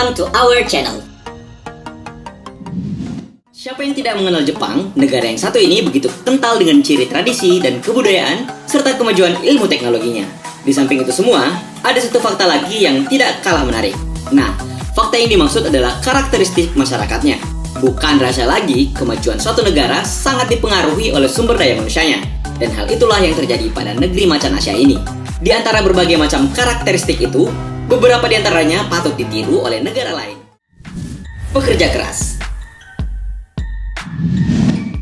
Welcome to our channel. Siapa yang tidak mengenal Jepang, negara yang satu ini begitu kental dengan ciri tradisi dan kebudayaan, serta kemajuan ilmu teknologinya. Di samping itu semua, ada satu fakta lagi yang tidak kalah menarik. Nah, fakta yang dimaksud adalah karakteristik masyarakatnya. Bukan rahasia lagi, kemajuan suatu negara sangat dipengaruhi oleh sumber daya manusianya. Dan hal itulah yang terjadi pada negeri macan Asia ini. Di antara berbagai macam karakteristik itu, beberapa di antaranya patut ditiru oleh negara lain. Pekerja keras.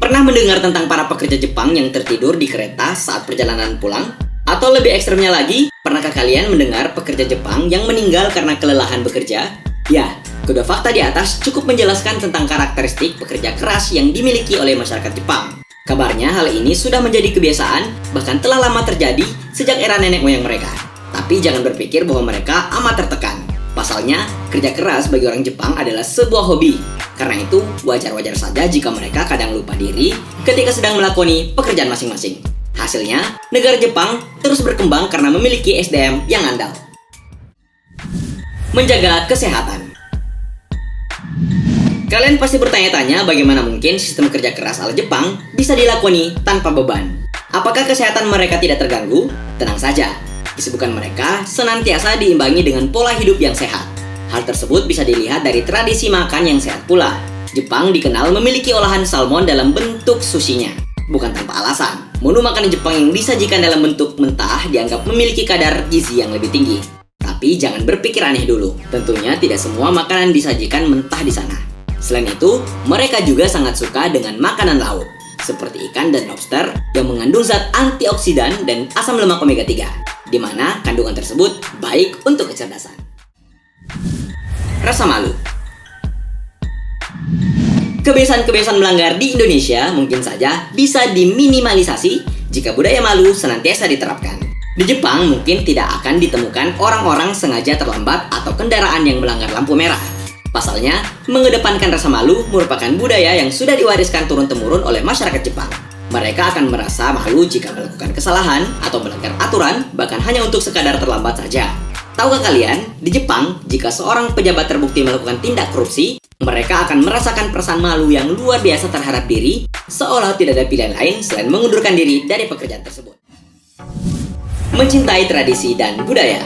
Pernah mendengar tentang para pekerja Jepang yang tertidur di kereta saat perjalanan pulang? Atau lebih ekstremnya lagi, pernahkah kalian mendengar pekerja Jepang yang meninggal karena kelelahan bekerja? Ya, kedua fakta di atas cukup menjelaskan tentang karakteristik pekerja keras yang dimiliki oleh masyarakat Jepang. Kabarnya hal ini sudah menjadi kebiasaan, bahkan telah lama terjadi sejak era nenek moyang mereka. Tapi jangan berpikir bahwa mereka amat tertekan. Pasalnya, kerja keras bagi orang Jepang adalah sebuah hobi. Karena itu, wajar-wajar saja jika mereka kadang lupa diri ketika sedang melakoni pekerjaan masing-masing. Hasilnya, negara Jepang terus berkembang karena memiliki SDM yang andal. Menjaga kesehatan. Kalian pasti bertanya-tanya bagaimana mungkin sistem kerja keras ala Jepang bisa dilakoni tanpa beban. Apakah kesehatan mereka tidak terganggu? Tenang saja. Kesibukan mereka senantiasa diimbangi dengan pola hidup yang sehat. Hal tersebut bisa dilihat dari tradisi makan yang sehat pula. Jepang dikenal memiliki olahan salmon dalam bentuk sushinya. Bukan tanpa alasan, menu makanan Jepang yang disajikan dalam bentuk mentah dianggap memiliki kadar gizi yang lebih tinggi. Tapi jangan berpikir aneh dulu. Tentunya tidak semua makanan disajikan mentah di sana. Selain itu, mereka juga sangat suka dengan makanan laut, seperti ikan dan lobster yang mengandung zat antioksidan dan asam lemak omega 3. Di mana kandungan tersebut baik untuk kecerdasan. Rasa malu. Kebiasaan-kebiasaan melanggar di Indonesia mungkin saja bisa diminimalisasi jika budaya malu senantiasa diterapkan. Di Jepang mungkin tidak akan ditemukan orang-orang sengaja terlambat atau kendaraan yang melanggar lampu merah. Pasalnya, mengedepankan rasa malu merupakan budaya yang sudah diwariskan turun-temurun oleh masyarakat Jepang. Mereka akan merasa malu jika melakukan kesalahan atau melanggar aturan, bahkan hanya untuk sekadar terlambat saja. Tahukah kalian, di Jepang, jika seorang pejabat terbukti melakukan tindak korupsi, mereka akan merasakan perasaan malu yang luar biasa terhadap diri, seolah tidak ada pilihan lain selain mengundurkan diri dari pekerjaan tersebut. Mencintai tradisi dan budaya.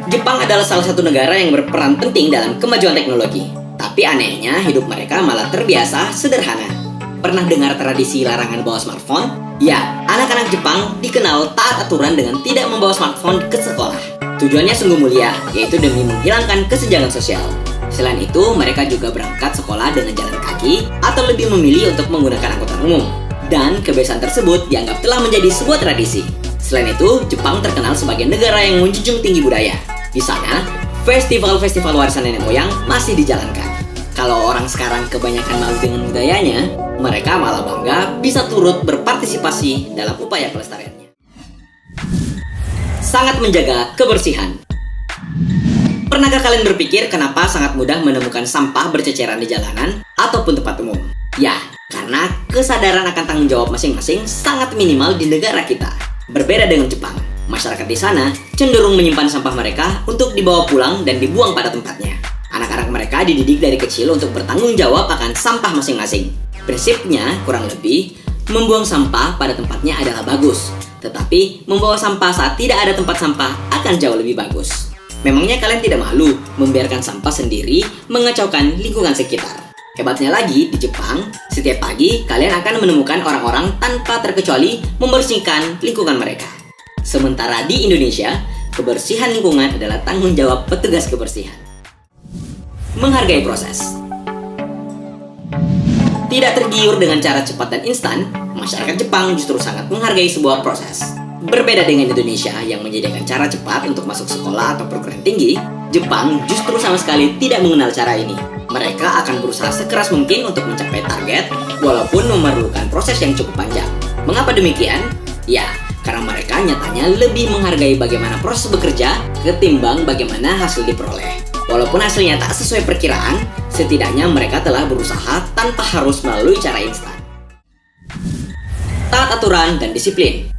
Jepang adalah salah satu negara yang berperan penting dalam kemajuan teknologi. Tapi anehnya, hidup mereka malah terbiasa sederhana. Pernah dengar tradisi larangan bawa smartphone? Ya, anak-anak Jepang dikenal taat aturan dengan tidak membawa smartphone ke sekolah. Tujuannya sungguh mulia, yaitu demi menghilangkan kesenjangan sosial. Selain itu, mereka juga berangkat sekolah dengan jalan kaki atau lebih memilih untuk menggunakan angkutan umum. Dan kebiasaan tersebut dianggap telah menjadi sebuah tradisi. Selain itu, Jepang terkenal sebagai negara yang menjunjung tinggi budaya. Di sana, festival-festival warisan nenek moyang masih dijalankan. Kalau orang sekarang kebanyakan malu dengan budayanya, mereka malah bangga bisa turut berpartisipasi dalam upaya pelestariannya. Sangat menjaga kebersihan. Pernahkah kalian berpikir kenapa sangat mudah menemukan sampah berceceran di jalanan ataupun tempat umum? Ya, karena kesadaran akan tanggung jawab masing-masing sangat minimal di negara kita. Berbeda dengan Jepang, masyarakat di sana cenderung menyimpan sampah mereka untuk dibawa pulang dan dibuang pada tempatnya. Anak-anak mereka dididik dari kecil untuk bertanggung jawab akan sampah masing-masing. Prinsipnya, kurang lebih, membuang sampah pada tempatnya adalah bagus. Tetapi, membawa sampah saat tidak ada tempat sampah akan jauh lebih bagus. Memangnya kalian tidak malu membiarkan sampah sendiri mengacaukan lingkungan sekitar? Hebatnya lagi, di Jepang, setiap pagi kalian akan menemukan orang-orang tanpa terkecuali membersihkan lingkungan mereka. Sementara di Indonesia, kebersihan lingkungan adalah tanggung jawab petugas kebersihan. Menghargai proses. Tidak tergiur dengan cara cepat dan instan, masyarakat Jepang justru sangat menghargai sebuah proses. Berbeda dengan Indonesia yang menyediakan cara cepat untuk masuk sekolah atau perguruan tinggi, Jepang justru sama sekali tidak mengenal cara ini. Mereka akan berusaha sekeras mungkin untuk mencapai target, walaupun memerlukan proses yang cukup panjang. Mengapa demikian? Ya, karena mereka nyatanya lebih menghargai bagaimana proses bekerja ketimbang bagaimana hasil diperoleh. Walaupun hasilnya tak sesuai perkiraan, setidaknya mereka telah berusaha tanpa harus melalui cara instan. Taat aturan dan disiplin.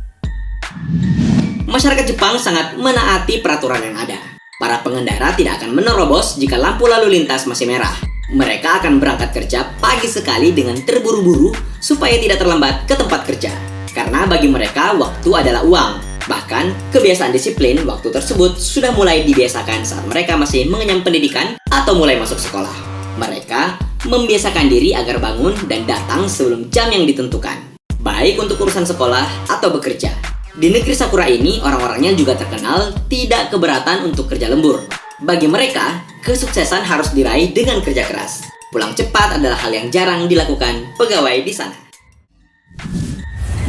Masyarakat Jepang sangat menaati peraturan yang ada. Para pengendara tidak akan menerobos jika lampu lalu lintas masih merah. Mereka akan berangkat kerja pagi sekali dengan terburu-buru supaya tidak terlambat ke tempat kerja. Karena bagi mereka, waktu adalah uang. Bahkan, kebiasaan disiplin waktu tersebut sudah mulai dibiasakan saat mereka masih mengenyam pendidikan atau mulai masuk sekolah. Mereka membiasakan diri agar bangun dan datang sebelum jam yang ditentukan, baik untuk urusan sekolah atau bekerja. Di negeri Sakura ini, orang-orangnya juga terkenal tidak keberatan untuk kerja lembur. Bagi mereka, kesuksesan harus diraih dengan kerja keras. Pulang cepat adalah hal yang jarang dilakukan pegawai di sana.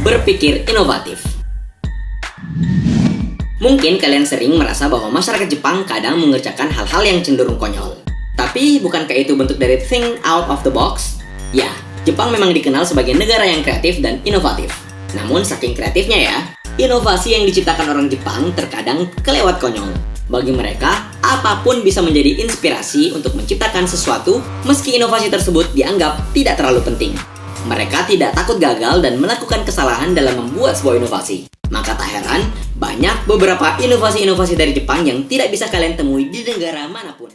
Berpikir inovatif. Mungkin kalian sering merasa bahwa masyarakat Jepang kadang mengerjakan hal-hal yang cenderung konyol. Tapi bukankah itu bentuk dari think out of the box? Ya, Jepang memang dikenal sebagai negara yang kreatif dan inovatif. Namun saking kreatifnya ya, inovasi yang diciptakan orang Jepang terkadang kelewat konyol. Bagi mereka, apapun bisa menjadi inspirasi untuk menciptakan sesuatu meski inovasi tersebut dianggap tidak terlalu penting. Mereka tidak takut gagal dan melakukan kesalahan dalam membuat sebuah inovasi. Maka tak heran, banyak beberapa inovasi-inovasi dari Jepang yang tidak bisa kalian temui di negara manapun.